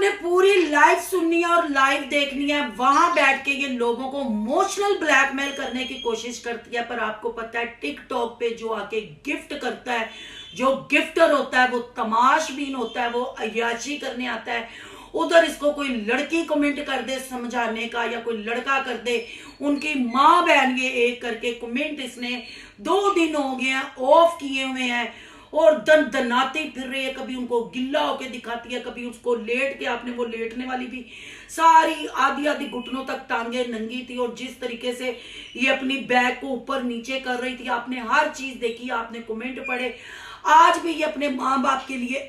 आपने पूरी लाइव सुननी है और लाइव देखनी है। वहां बैठ के ये लोगों को इमोशनल ब्लैकमेल करने की कोशिश करती है, पर आपको पता है टिकटॉक पे जो आके गिफ्ट करता है, जो गिफ्टर होता है वो तमाशबीन होता है, वो अय्याशी करने आता है। उधर इसको कोई लड़की कमेंट कर दे समझाने का, या कोई लड़का कर दे, उनकी माँ बहन ये एक करके कमेंट इसने 2 दिन हो गए हैं ऑफ किए हुए हैं और दन दनाती फिर रही है। कभी उनको गिल्ला होके दिखाती है, कभी उसको लेट के, आपने वो लेटने वाली भी सारी आधी आधी घुटनों तक टांगे नंगी थी, और जिस तरीके से ये अपनी बैग को ऊपर नीचे कर रही थी, आपने हर चीज देखी, आपने कमेंट पढ़े। आज भी ये अपने माँ बाप के लिए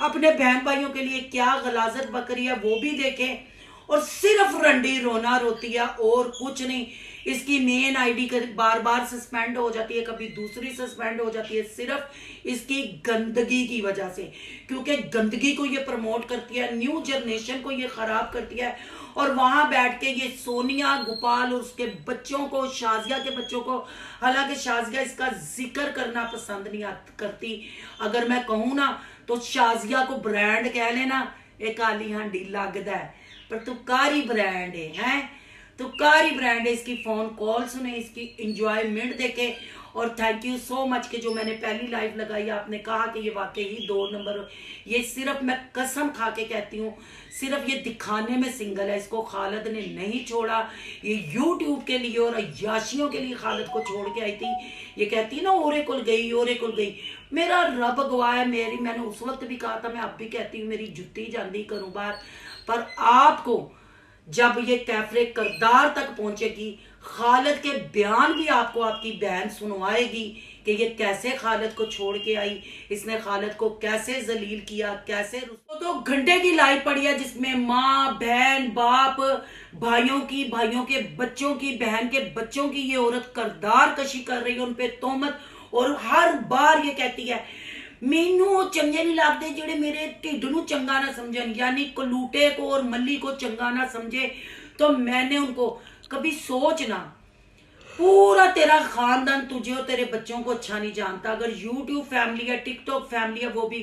अपने बहन भाइयों के लिए क्या गलाजत बकरी है वो भी देखें। और सिर्फ रंडी रोना रोती है और कुछ नहीं। इसकी मेन आईडी बार बार सस्पेंड हो जाती है, कभी दूसरी सस्पेंड हो जाती है, सिर्फ इसकी गंदगी की वजह से, क्योंकि गंदगी को ये प्रमोट करती है, न्यू जनरेशन को ये खराब करती है। और वहां बैठ के ये सोनिया गोपाल और उसके बच्चों को, शाजिया के बच्चों को, हालांकि शाजिया इसका जिक्र करना पसंद नहीं करती, अगर मैं कहूँ ना तो शाजिया को ब्रांड कह लेना, एक काली हांडी लगता है, पर तू कारी ब्रांड है तो कारी ब्रांड है। इसकी फोन कॉल सुने, इसकी इंजॉयमेंट देखे। और थैंक यू सो मच कि जो मैंने पहली लाइव लगाई आपने कहा कि ये वाकई ही 2 नंबर, ये सिर्फ मैं कसम खा के कहती हूँ, सिर्फ ये दिखाने में सिंगल है। इसको खालिद ने नहीं छोड़ा, ये यूट्यूब के लिए और अय्याशियों के लिए खालिद को छोड़ के आई थी। ये कहती ना ओरे कुल गई, ओरे कुल गई। मेरा रब गवाह है, मैंने उस वक्त भी कहा था, मैं अब भी कहती हूँ, मेरी जुत्ती जाती करूँ बार। पर आपको जब ये कैफरे करदार तक पहुंचेगी, खालिद के बयान भी आपको आपकी बहन सुनवाएगी कि ये कैसे खालिद को छोड़ के आई, इसने खालिद को कैसे जलील किया, कैसे 2 घंटे की लाइव पड़ी है जिसमें माँ बहन बाप, भाइयों की, भाइयों के बच्चों की, बहन के बच्चों की ये औरत करदार कशी कर रही है, उनपे तोहमत। और हर बार ये कहती है मैनू चंगे नहीं लगते जेड़े मेरे ढिड नू चंगा ना समझन, यानी कलूटे को और मल्ली को चंगा ना समझे। तो मैंने उनको कभी सोचना, पूरा तेरा खानदान तुझे और तेरे बच्चों को अच्छा नहीं जानता। अगर यूट्यूब फैमिली है, टिकटॉक फैमिली है, वो भी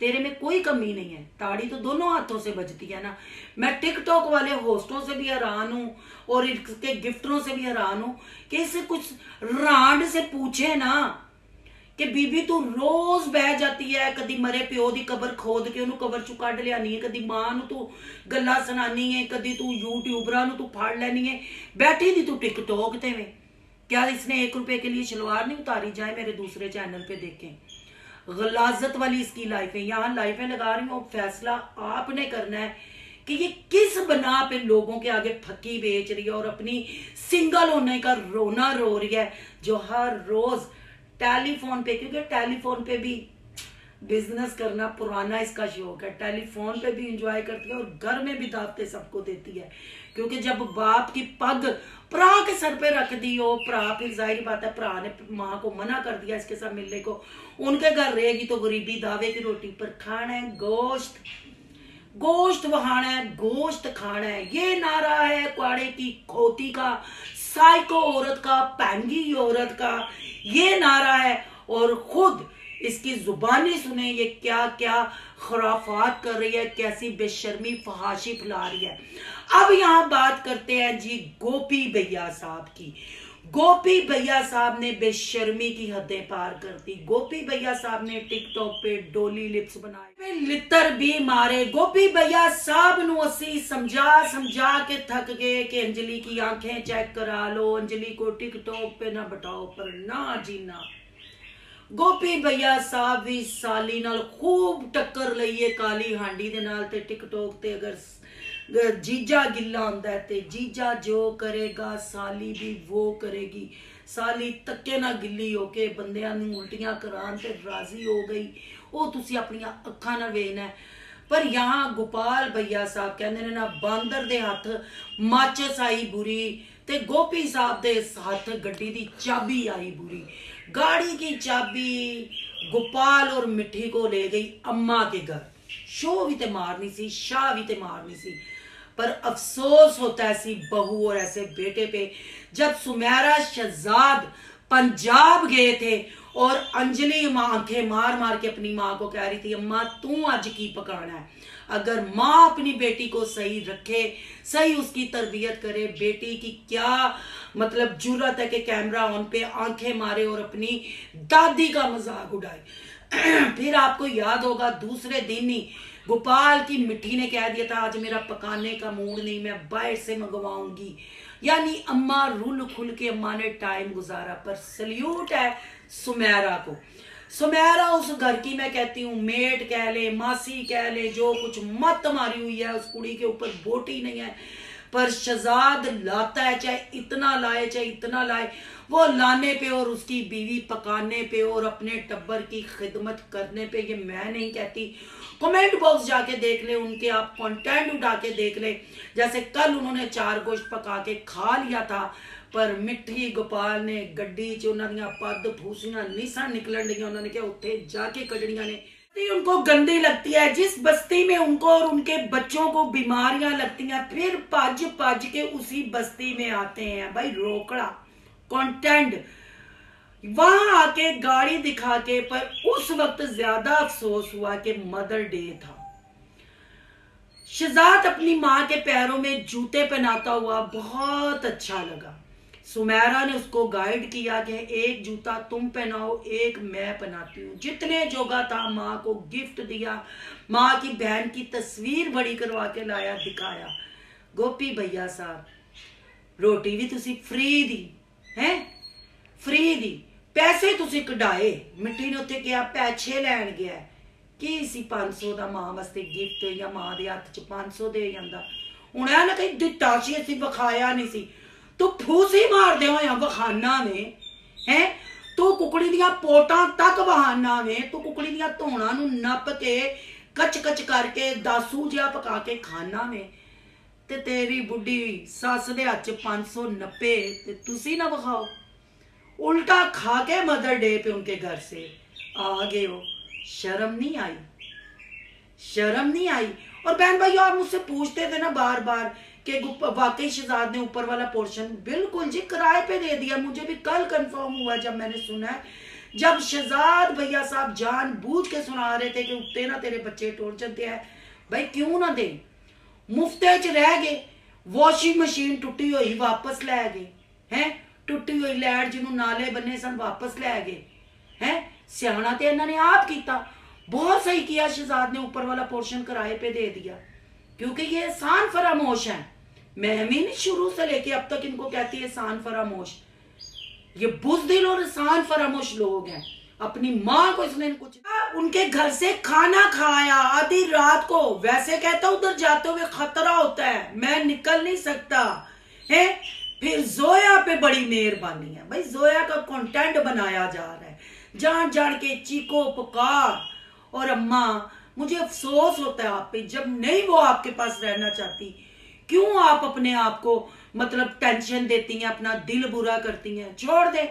तेरे में कोई कमी नहीं है, ताड़ी तो दोनों हाथों से बजती है ना। मैं टिकटॉक वाले होस्टों से भी हैरान हूँ और इसके गिफ्टरों से भी हैरान हूँ कि इसे कुछ रांड से पूछे ना कि बीबी तू रोज बह जाती है, कदी मरे प्यो दी कबर खोद के उन्होंने कबर चू कढ़ लियानी है, कदी मां नू तू गल्ला सुनानी है, कदी तू यूट्यूबरा नू तू फाड़ लैनी है, बैठी थी तू टिकटॉक ते में। क्या इसने 1 रुपए के लिए शलवार नहीं उतारी? जाए मेरे दूसरे चैनल पे देखें, गलाजत वाली इसकी लाइफ है। यहाँ लाइफें लगा रही हूँ, फैसला आपने करना है कि ये किस बना पे लोगों के आगे फकी बेच रही है और अपनी सिंगल होने का रोना रो रही है, जो हर रोज टेलीफोन पे, क्योंकि टेलीफोन पे भी बिजनेस करना पुराना इसका शौक है, टेलीफोन पे भी एंजॉय करती है और घर में भी दावतें सबको देती है। क्योंकि जब बाप की पग भरा के सर पे रख दी हो, भरा, फिर जाहिर बात है भरा ने माँ को मना कर दिया इसके साथ मिलने को, उनके घर रहेगी तो गरीबी दावे की रोटी पर खाना है, गोश्त गोश्त वहाना है, गोश्त खाना है। ये नारा है कुआड़े की खोती का, साइको औरत का, पैंगी औरत का ये नारा है। और खुद इसकी जुबानी सुने ये क्या क्या खुराफात कर रही है, कैसी बेशर्मी फहाशी फैला रही है। अब यहाँ बात करते हैं जी गोपी भैया साहब की। गोपी भैया साहब ने बेशर्मी की हदें पार कर दी। गोपी भैया साहब ने टिकटॉक पे डोली लिप्स बनाए, लितर भी मारे। गोपी भैया साहब नू असी समझा समझा के थक गए कि अंजलि की आंखें चेक करा लो, अंजलि को टिकटॉक पे ना बताओ, पर ना जी ना। गोपी भैया साहब भी साली नाल खूब टक्कर लईए काली हांडी दे नाल, ते टिकटॉक ते अगर जीजा गिला होंदा है ते जीजा जो करेगा साली भी वो करेगी। साली तक्के ना गिल्ली होके बंदियां नूं उल्टियां करान ते राजी हो गई, वो तुसी अपनी अखां नाल वेखना है। पर यहाँ गोपाल भैया साहब कहंदे ने ना बांदर दे हथ माचिस आई बुरी, ते गोपी साहब दे हथ गड्डी दी चाबी आई बुरी। गाड़ी की चाबी गोपाल और मिठी को ले गई अम्मा के घर। शो भी ते मारनी सी, शाह भी ते मारनी सी, पर अफसोस होता है ऐसी बहू और ऐसे बेटे पे। जब सुमेरा शहजाद पंजाब गए थे और अंजलि आंखें मार मार के अपनी माँ को कह रही थी अम्मा तू अज की पकाना है, अगर माँ अपनी बेटी को सही रखे, सही उसकी तरबियत करे, बेटी की क्या मतलब जुर्रत है कि कैमरा ऑन पे आंखें मारे और अपनी दादी का मजाक उड़ाए। फिर आपको याद होगा दूसरे दिन ही गोपाल की मिट्टी ने कह दिया था आज मेरा पकाने का मूड नहीं, मैं बाहर से मंगवाऊंगी। यानी अम्मा रुल खुल के अम्मा ने टाइम गुजारा। पर सल्यूट है सुमेरा को। सुमेरा उस घर की, मैं कहती हूँ मेट कह ले, मासी कह ले, जो कुछ मत मारी हुई है, उस कुड़ी के ऊपर बोटी नहीं है। पर शहजाद लाता है, चाहे इतना लाए चाहे इतना लाए, वो लाने पे और उसकी बीवी पकाने पे और अपने टब्बर की खिदमत करने पे। ये मैं नहीं कहती, कमेंट बॉक्स जाके देख ले, उनके आप कंटेंट उठा के देख ले। जैसे कल उन्होंने 4 गोश्त पका के खा लिया था, पर मिट्टी गोपाल ने गड्डी च उन्होंने पद फूसियां निसा निकलन दी, उन्होंने क्या उत्थे जाके कड़ियां ने उनको गंदी लगती है। जिस बस्ती में उनको और उनके बच्चों को बीमारियां लगती हैं, फिर भज भज के उसी बस्ती में आते हैं। भाई रोकड़ा कंटेंट वहां आके गाड़ी दिखा के। पर उस वक्त ज्यादा अफसोस हुआ कि मदर डे था। शहजाद अपनी माँ के पैरों में जूते पहनाता हुआ बहुत अच्छा लगा। सुमेरा ने उसको गाइड किया कि एक जूता तुम पहनाओ, एक मैं पहनाती हूँ। जितने जोगा था माँ को गिफ्ट दिया, माँ की बहन की तस्वीर बड़ी करवा के लाया, दिखाया। गोपी भैया साहब रोटी भी तुसी फ्री दी है, फ्री दी, पैसे तुसी कढाए। मिट्टी ने उत्थे क्या पैसे लैन गया की सी 500 का मां वास्ते गिफ्ट, या मां दे हत्थ च 500 दे जांदा। हुण ऐ ना कहीं दिता सी, असीं विखाया नहीं सी। तू फूसी मारदे होया वखाना ने है, तू कुकड़ी दियां पोटां तक बहाना ने, तू कुकड़ी दियां धौणां नूं नप के कच कच करके दासू जिहा पका के खाना में, ते तेरी बुढ़ी सस दे हत्थ च 590 ते तुसी ना विखाओ। उल्टा खा के मदर डे पे उनके घर से आ गए हो। शर्म नहीं आई, शर्म नहीं आई। और बहन भाई आप मुझसे पूछते थे ना बार बार कि वाकई शहजाद ने ऊपर वाला पोर्शन, बिल्कुल जी किराए पे दे दिया। मुझे भी कल कंफर्म हुआ जब मैंने सुना, जब शहजाद भैया साहब जानबूझ के सुना रहे थे कि उत्ते ना तेरे बच्चे टूट जाते हैं। भाई क्यों ना दे, मुफ्ते च रह गए। वॉशिंग मशीन टुटी हुई वापस लै गए हैं, टुटी हुई लैट जिन्होंने नाले बने सन वापस लै गए हैं। सियाना तो इन्होंने आप किया, बहुत सही किया शहजाद ने ऊपर वाला पोर्शन किराए पे दे दिया, क्योंकि ये एहसान फरामोश है। मैं भी नहीं शुरू से लेके अब तक इनको कहती है एहसान फरामोश। ये बुज़दिल और एहसान फरामोश लोग हैं। अपनी माँ को इसने कुछ उनके घर से खाना खाया आधी रात को, वैसे कहता उधर जाते हुए खतरा होता है, मैं निकल नहीं सकता है। फिर जोया पे बड़ी मेहरबानी है। भाई जोया का कंटेंट बनाया जा रहा है, जान जान के चीको पुकार। और अम्मा मुझे अफसोस होता है आप पे, जब नहीं वो आपके पास रहना चाहती, क्यों आप अपने आप को मतलब टेंशन देती हैं, अपना दिल बुरा करती हैं। छोड़ दे,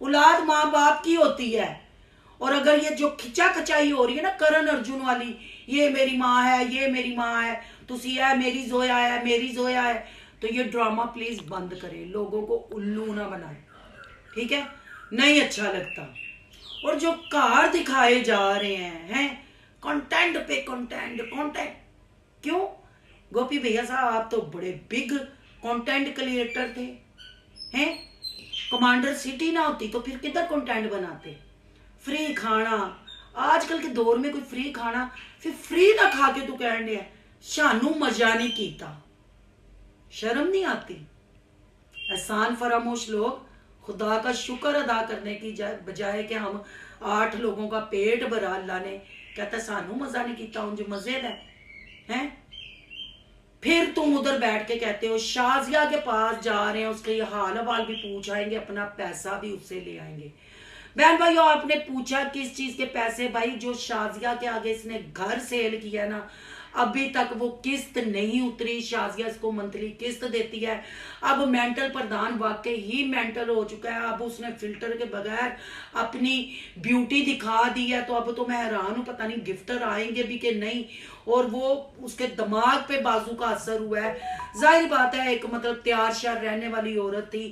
औलाद माँ बाप की होती है। और अगर ये जो खिंचा खचाई हो रही है ना करण अर्जुन वाली, ये मेरी माँ है, ये मेरी माँ है, तुसी है, मेरी जोया है, मेरी जोया है, तो ये ड्रामा प्लीज बंद करें, लोगों को उल्लू ना बनाए, ठीक है, नहीं अच्छा लगता। और जो कार दिखाए जा रहे हैं कंटेंट पे कंटेंट कंटेंट, क्यों गोपी भैया साहब आप तो बड़े बिग कंटेंट क्रिएटर थे हैं। कमांडर सिटी ना होती तो फिर किधर कंटेंट बनाते। फ्री खाना, आजकल के दौर में कोई फ्री खाना, फिर फ्री ना खा के तू कह रहे शानू मजा नहीं कीता, शर्म नहीं आती। एहसान फरामोश लोग खुदा का शुक्र अदा करने की बजाय कि हम 8 लोगों का पेट भरा, अल्लाह ने कहता सानू मजा नहीं किया, उनसे मजे है। फिर तुम उधर बैठ के कहते हो शाजिया के पास जा रहे हैं, उसके हाल हवाल भी पूछ आएंगे, अपना पैसा भी उससे ले आएंगे। बहन भाई आपने पूछा किस चीज के पैसे। भाई जो शाजिया के आगे इसने घर सेल किया ना, अभी तक वो किस्त नहीं उतरी। शाजिया इसको मंथली किस्त देती है। अब मेंटल प्रधान वाकई ही मेंटल हो चुका है। अब उसने फिल्टर के बगैर अपनी ब्यूटी दिखा दी है। तो अब तो मैं हैरान हूं, पता नहीं गिफ्टर आएंगे भी कि नहीं। और वो उसके दिमाग पे बाजू का असर हुआ है। जाहिर बात है, एक मतलब तैयार श्यार रहने वाली औरत थी,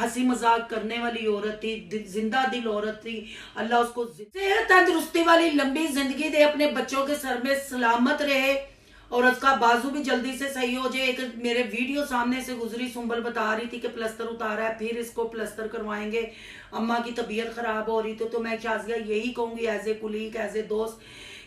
हंसी मजाक करने वाली औरत थी, जिंदा दिल औरत थी। अल्लाह उसको सेहत तंदुरुस्ती वाली लंबी जिंदगी दे, अपने बच्चों के सर में सलामत रहे। और उसका बाजू भी जल्दी से सही हो जाए। एक मेरे वीडियो सामने से गुजरी, सुंबल बता रही थी कि प्लस्तर उतारा है, फिर इसको प्लस्तर करवाएंगे, अम्मा की तबीयत खराब हो रही थी। तो मैं शाजिया यही कहूंगी as a colleague, as a दोस्त,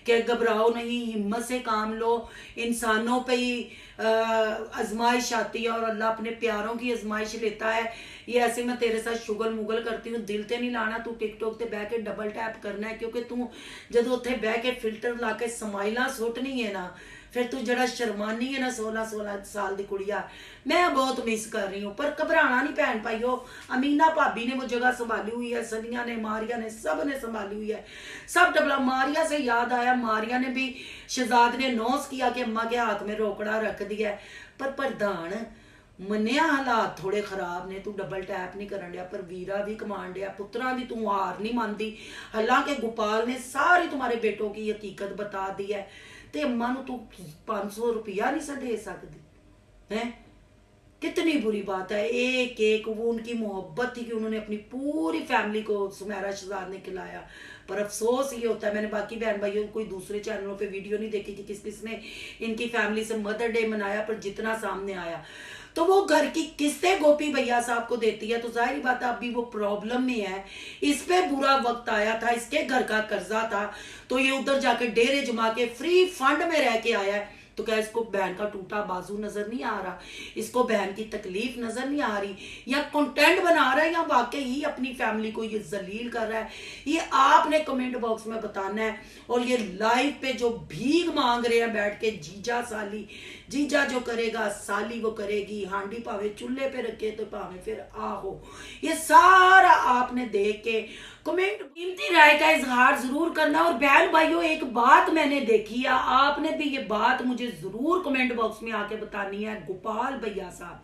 कि घबराओ नहीं, हिम्मत से काम लो। इंसानों पे ही आजमाइश आती है और अल्लाह अपने प्यारों की आजमाइश लेता है। ये ऐसे मैं तेरे साथ शुगल मुगल करती हूँ, दिल ते नहीं लाना। तू टिकटॉक ते बह के डबल टैप करना है, क्योंकि तू जब उत्थे बह के फिल्टर ला के समाइला सुटनी है ना, फिर तू जरा शर्मानी है ना 16 साल की कुड़िया, मैं बहुत मिस कर रही हूँ। पर घबराना नहीं भैन भाइयों, अमीना भाभी ने वो जगह संभाली हुई है, सनिया ने, मारिया ने, सब ने संभाली हुई है, सब डबला। मारिया से याद आया, मारिया ने भी शहजाद ने नौस किया कि अम्मा के हाथ में रोकड़ा रख दिया है। पर प्रधान मनिया हालात थोड़े खराब ने, तू डबल टैप नहीं करन दिया। पर वीरा भी कमान दिया, पुत्रा दी तू हार नहीं मानती। हालांकि गोपाल ने सारी तुम्हारे बेटों की हकीकत बता दी है, ते अम्मा नू तू 500 रुपया नहीं सा दे सकती है। कितनी बुरी बात है। एक एक वो उनकी मोहब्बत थी कि उन्होंने अपनी पूरी फैमिली को सुमेरा शहजाद ने खिलाया। पर अफसोस ये होता है, मैंने बाकी बहन भाइयों कोई दूसरे चैनलों पे वीडियो नहीं देखी कि किस किस ने इनकी फैमिली से मदर डे मनाया, पर जितना सामने आया तो वो घर की किस्तें गोपी भैया साहब को देती है। तो जाहिर बात है अभी वो प्रॉब्लम में है, इस पे बुरा वक्त आया था, इसके घर का कर्जा था, तो ये उधर जाके डेरे जमा के फ्री फंड में रह के आया है। तो क्या इसको बहन का टूटा बाजू नजर नहीं आ रहा, इसको बहन की तकलीफ नजर नहीं आ रही, या कंटेंट बना रहा है या वाकई ही अपनी फैमिली को ये जलील कर रहा है? ये आपने कमेंट बॉक्स में बताना है। और ये लाइव पे जो भीख मांग रहे हैं बैठ के, जीजा साली, जीजा जो करेगा साली वो करेगी, हांडी पावे चूल्हे पे रखे तो पावे फिर आहो, ये सारा आपने देख के कमेंट कीमती राय का इजहार जरूर करना। और बहन भाइयों एक बात मैंने देखी है, आपने भी ये बात मुझे जरूर कमेंट बॉक्स में आके बतानी है। गोपाल भैया साहब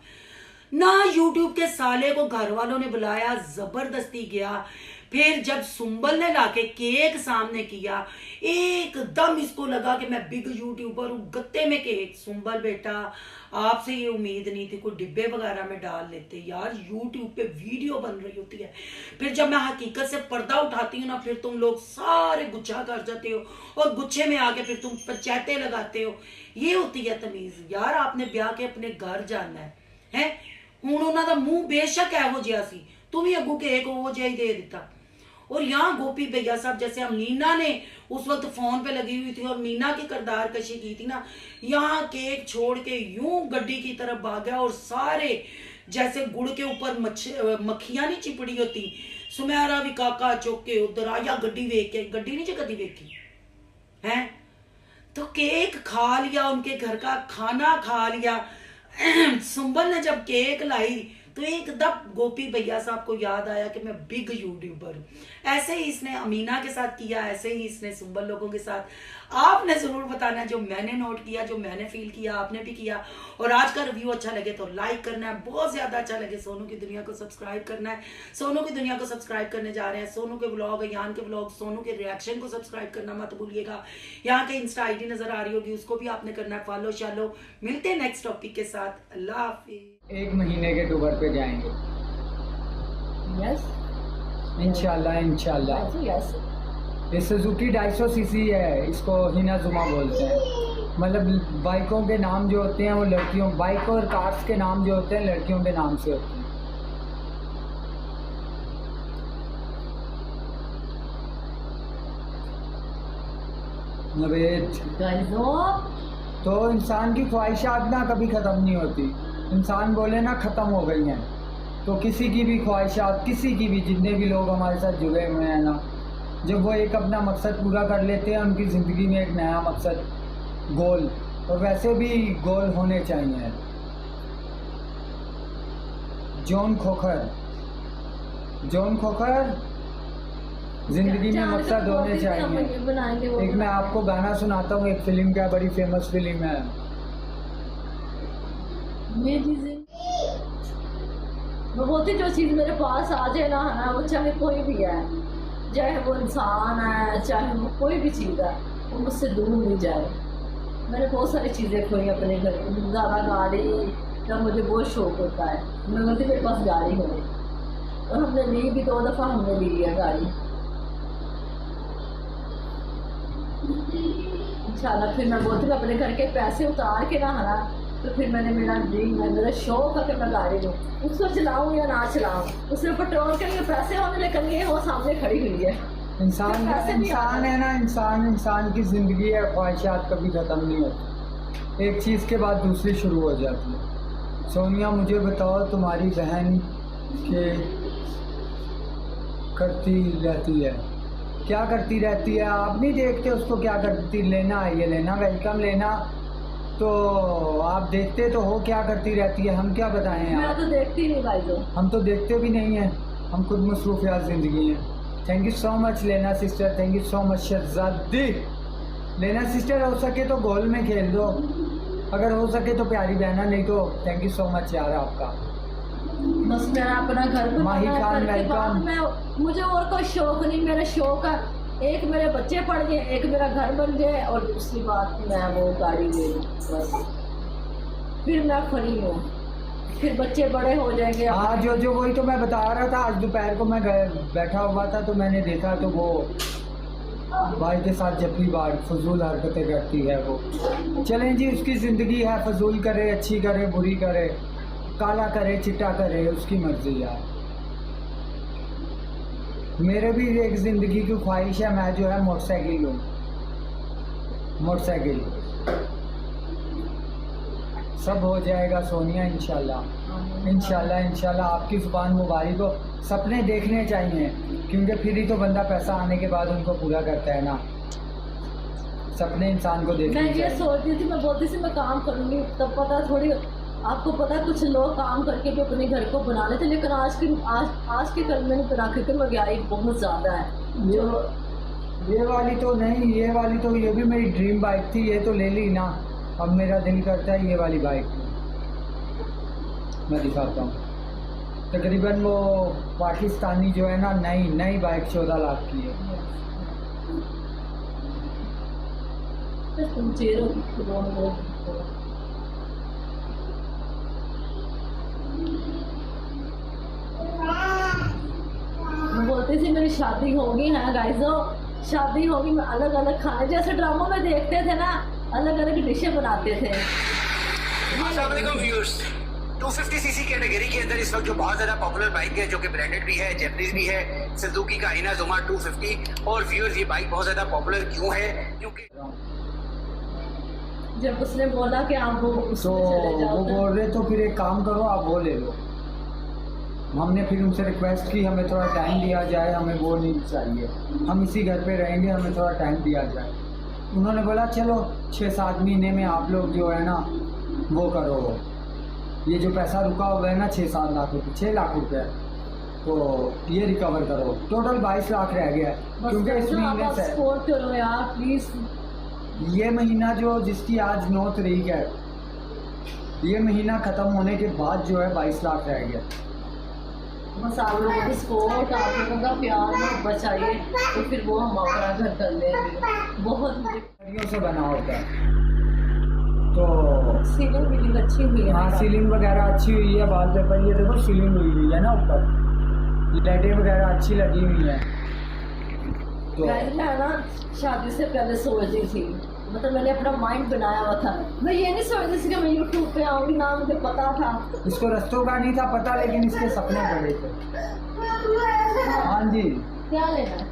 ना यूट्यूब के साले को घर वालों ने बुलाया, जबरदस्ती गया, फिर जब सुंबल ने लाके केक सामने किया, एकदम इसको लगा कि मैं बिग यूट्यूबर हूं, गत्ते में केक। सुंबल बेटा आपसे ये उम्मीद नहीं थी, कोई डिब्बे वगैरह में डाल लेते यार, यूट्यूब पे वीडियो बन रही होती है। फिर जब मैं हकीकत से पर्दा उठाती हूँ ना, फिर तुम लोग सारे गुच्छा कर जाते हो और गुच्छे में आके फिर तुम पंचायतें लगाते हो। ये होती है तमीज यार। आपने ब्याह के अपने घर जाना है हुण उन्हां दा मुंह बेशक एहो जिहा सी, तुम ही अगू केक ओहो जिहा ही दे दिता। और यहाँ गोपी भैया साहब जैसे मीना ने उस वक्त फोन पे लगी हुई थी और मीना की किरदार कशी की थी ना, यहाँ केक छोड़ के यूं गड्डी की तरफ भाग गया और सारे जैसे गुड़ के ऊपर मक्खियां नहीं चिपड़ी होती, सुमेरा भी काका चौक के उधर आया, गड्डी वेख के, गड्डी नहीं कदी वेखी है, तो केक खा लिया, उनके घर का खाना खा लिया। सुंबल ने जब केक लाई तो एकदम गोपी भैया साहब को याद आया कि मैं बिग यूट्यूबर हूं। ऐसे ही इसने अमीना के साथ किया, ऐसे ही इसने सुंबल लोगों के साथ। आपने जरूर बताना है जो मैंने नोट किया, जो मैंने फील किया, आपने भी किया। और आज का रिव्यू अच्छा लगे तो लाइक करना है, बहुत ज्यादा अच्छा लगे सोनू की दुनिया को सब्सक्राइब करना है। सोनू की दुनिया को सब्सक्राइब करने जा रहे हैं, सोनू के व्लॉग, यान के व्लॉग, सोनू के रिएक्शन को सब्सक्राइब करना मत भूलिएगा। यहाँ के इंस्टा आईडी नजर आ रही होगी, उसको भी आपने करना है फॉलो शालो। मिलते हैं नेक्स्ट टॉपिक के साथ, अल्लाह हाफिज। 1 महीने के टूर पे जाएंगे। यस इंशाल्लाह इंशाल्लाह। यस ये सुजुकी 250 सीसी है, इसको हिनाजुमा बोलते हैं। मतलब बाइकों के नाम जो होते हैं वो लड़कियों, बाइक और कार्स के नाम जो होते हैं लड़कियों के नाम से होते हैं। तो इंसान की ख्वाहिशात ना कभी ख़त्म नहीं होती। इंसान बोले ना ख़त्म हो गई हैं, तो किसी की भी ख्वाहिशात, किसी की भी, जितने भी लोग हमारे साथ जुड़े हुए हैं ना, जब वो एक अपना मकसद पूरा कर लेते हैं, उनकी ज़िंदगी में एक नया मकसद, गोल, और वैसे भी गोल होने चाहिए। जॉन खोखर जिंदगी में मकसद होने चाहिए। एक मैं आपको गाना सुनाता हूँ, एक फिल्म का, बड़ी फेमस फिल्म है। मैं बोलती जो चीज़ मेरे पास आ जाए ना, वो चाहे कोई भी है, चाहे वो इंसान है, चाहे वो कोई भी चीज़ है, वो मुझसे दूर नहीं जाए। मैंने बहुत सारी चीज़ें खोई अपने घर, ज़्यादा गाड़ी का मुझे बहुत शौक होता है। मैं बोलती मेरे पास गाड़ी हो, और हमने ली भी 2 दफ़ा हमने ली है गाड़ी। इंशाल्लाह फिर मैं बोलती हूँ अपने घर के पैसे उतार के ना हरा, तो फिर मैंने मेरा ड्रीम है, मेरा शौक है कि मैं गाड़ी लूँ, उसको चलाऊँ या ना चलाऊँ, उसमें पेट्रोल के लिए पैसे होने लेकिन ये वो सामने खड़ी हुई है। इंसान इंसान है ना, इंसान की ज़िंदगी है, ख्वाहिशात कभी ख़त्म नहीं होती, एक चीज़ के बाद दूसरी शुरू हो जाती है। सोनिया मुझे बताओ, तुम्हारी बहन के करती रहती है, क्या करती रहती है? आप नहीं देखते उसको क्या करती? लेना है, ये लेना, वेलकम लेना, तो आप देखते तो हो क्या करती रहती है, हम क्या बताएं? मैं तो देखती नहीं भाई, जो हम तो देखते भी नहीं हैं, हम खुद मसरूफियात ज़िंदगी हैं। थैंक यू सो मच लेना sister, thank you so much शहजादी। लेना सिस्टर, हो सके तो गोल में खेल दो, अगर हो सके तो प्यारी बहना, नहीं तो थैंक यू सो मच यार आपका। बस मेरा अपना घर माही बनाना खान, है, घर के बाद वेलकम। मैं, मुझे और कोई शौक नहीं, मेरा शौक है एक मेरे बच्चे पढ़ जाए, एक मेरा घर बन जाए, और दूसरी बात मैं वो गाड़ी ले लूँ, बस फिर मैं फ्री हूँ, फिर बच्चे बड़े हो जाएंगे। हाँ, जो वही तो मैं बता रहा था, आज दोपहर को मैं बैठा हुआ था तो मैंने देखा तो वो भाई के साथ जबकि बार फजूल हरकतें करती है वो। चलें जी, उसकी ज़िंदगी है, फजूल करे, अच्छी करे, बुरी करे, काला करे, चिट्टा करे, उसकी मर्जी यार। मेरे भी एक ज़िंदगी की ख्वाहिश है, मैं जो है मोटरसाइकिल लूँ, मोटरसाइकिल। सब हो जाएगा सोनिया इंशाल्लाह, इंशाल्लाह इंशाल्लाह। आपकी ज़ुबान मुबारक हो। सपने देखने चाहिए, क्योंकि फिर ही तो बंदा पैसा आने के बाद उनको पूरा करता है ना। सपने इंसान को देखने मैं ये चाहिए। सोचती थी, मैं बोलती थी मैं काम करूँगी, तब पता थोड़ी, आपको पता कुछ लोग काम करके भी अपने घर को बना लेते, लेकिन आज के कल में बना के महंगाई बहुत ज़्यादा है। ये वाली तो नहीं, ये वाली तो, ये भी मेरी ड्रीम बाइक थी, ये तो ले ली ना। अब मेरा दिल करता है ये वाली बाइक मैं दिखाता हूँ। तकरीबन वो पाकिस्तानी जो है ना, नई बाइक 14 लाख की है। तुम चेहरों मैं बोलती थी मेरी शादी होगी है गाइजो, शादी होगी, मैं अलग अलग खाने, जैसे ड्रामों में देखते थे ना, अलग अलग डिशें बनाते थे। अस्सलाम वालेकुम व्यूअर्स, 250 सीसी कैटेगरी के अंदर इस वक्त जो बहुत ज़्यादा पॉपुलर बाइक है, जो कि ब्रांडेड भी है, जैपनीज भी है, सुजुकी का इनाजुमा 250। और व्यूअर्स, ये बाइक बहुत ज़्यादा पॉपुलर क्यों है? क्योंकि जब उसने बोला कि आप वो तो उसमें चले जाओ, वो बोल रहे तो फिर एक काम करो, आप वो ले लो। हमने फिर उनसे रिक्वेस्ट की, हमें थोड़ा टाइम दिया जाए, हमें वो नहीं चाहिए, हम इसी घर पे रहेंगे, हमें थोड़ा टाइम दिया जाए। उन्होंने बोला चलो 6-7 महीने में आप लोग जो है ना वो करो, ये जो पैसा रुका हुआ है ना 6-7 लाख रुपये, 6 लाख रुपये, तो ये रिकवर करो। टोटल 22 लाख रह गया है, बस क्योंकि इस जो आप महीने से सपोर्ट करो यार प्लीज। ये महीना जो जिसकी आज 9 तारीख है, ये महीना ख़त्म होने के बाद जो है 22 लाख रह गया। बस आप लोगों की सपोर्ट, आप लोगों का प्यार मोहब्बत चाहिए, तो फिर वो हम अपना घर कर लेंगे। बहुत लकड़ियों से बना होता है, तो सीलिंग विलिंग अच्छी हुई है। हाँ सीलिंग वगैरह अच्छी हुई है, बाल पेपर ये देखो सीलिंग हुई है ना ऊपर, लाइटें वगैरह अच्छी लगी हुई है। तो गाइस मैं ना शादी से पहले सोच रही थी, मतलब मैंने अपना माइंड बनाया हुआ था, मैं ये नहीं सोच रही थी कि मैं यूट्यूब पे आऊँगी ना, मुझे पता था। इसको रस्तों का नहीं था पता, लेकिन इसके सपने बड़े थे। हाँ जी, क्या लेना है?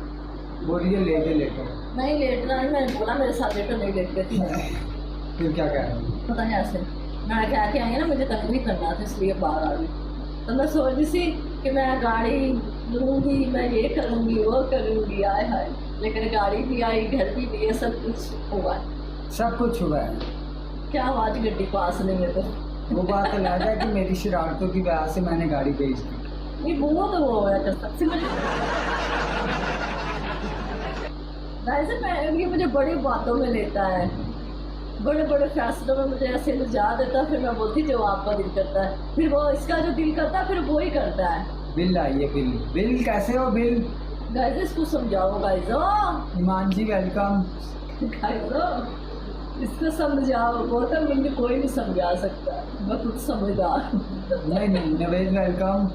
बोलिए लेटे लेटे। नहीं लेटना नहीं, मैंने बोला मेरे साथ लेटो, नहीं लेटते थी। फिर क्या कह रहे हैं? पता नहीं ऐसे मैं क्या के आई ना, मुझे तंग नहीं करना था, इसलिए बाहर आ गई। तो मैं सोच रही थी कि मैं गाड़ी लूँगी, मैं ये करूँगी वो करूँगी, आए हाय, लेकिन गाड़ी भी आई, घर भी लिए, सब कुछ हुआ है। सब कुछ हुआ है। क्या आवाज़ गड्डी पास नहीं है तो वो बात अलग है कि मेरी शरारतों की वजह से मैंने गाड़ी भेज दी। ये बहुत वो हो रहा था सबसे वैसे मैं, ये मुझे बड़ी बातों में लेता है, बड़े बड़े फैसलों में मुझे ऐसे उलझा देता है, फिर मैं बोलती जो आपका दिल करता है, फिर वो इसका जो दिल करता है फिर वो ही करता है। बिल आइए, बिल कैसे हो बिल? गाइस इसको समझाओ गाइजो। ईमान जी वेलकम। गाइजो इसको समझाओ, गौतम मुझे कोई नहीं समझा सकता, मैं खुद समझदार हूँ। नहीं नवेद वेलकम।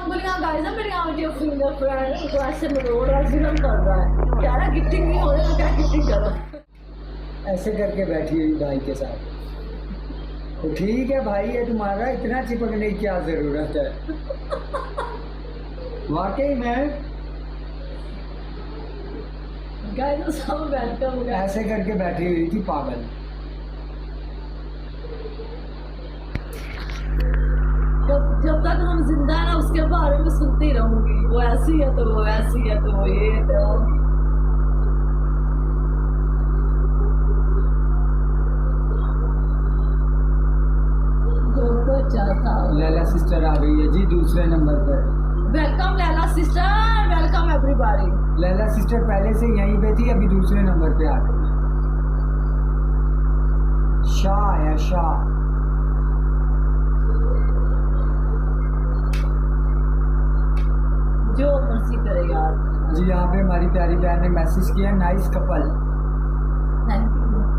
उंगलियां गाइस है मेरी आंटी और फिंगर फ्रेंड उनको ऐसे मरोड़ रहा है, जुल्म कर रहा है, कह रहा गिफ्टिंग नहीं हो रही तो क्या गिफ्टिंग करो। ऐसे करके बैठी हुई भाई के साथ। तो ठीक है भाई, है तुम्हारा, इतना चिपकने की क्या जरूरत है। वाकई में गाइस सब वेलकम है। ऐसे करके बैठी हुई थी पागल। जब तक हम जिंदा है ना उसके बारे में सुनती रहूंगी, वो ऐसी है तो वो ऐसी है तो वो ये तो। लैला सिस्टर आ गई है जी दूसरे नंबर पर। Welcome Laila sister, welcome everybody. Laila sister पहले से यहीं पे थी, अभी दूसरे नंबर पे आ गई। शाह है शाह। जो मर्जी करे यार। जी यहाँ पे हमारी प्यारी बहन ने मैसेज किया, नाइस कपल।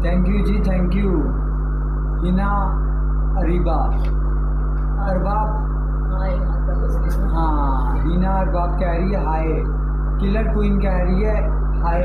थैंक यू जी, थैंक यू। हिना अरीबा अरबाब, हाँ हिना अरबाब कह रही है हाय। किलर क्वीन कह रही है हाय।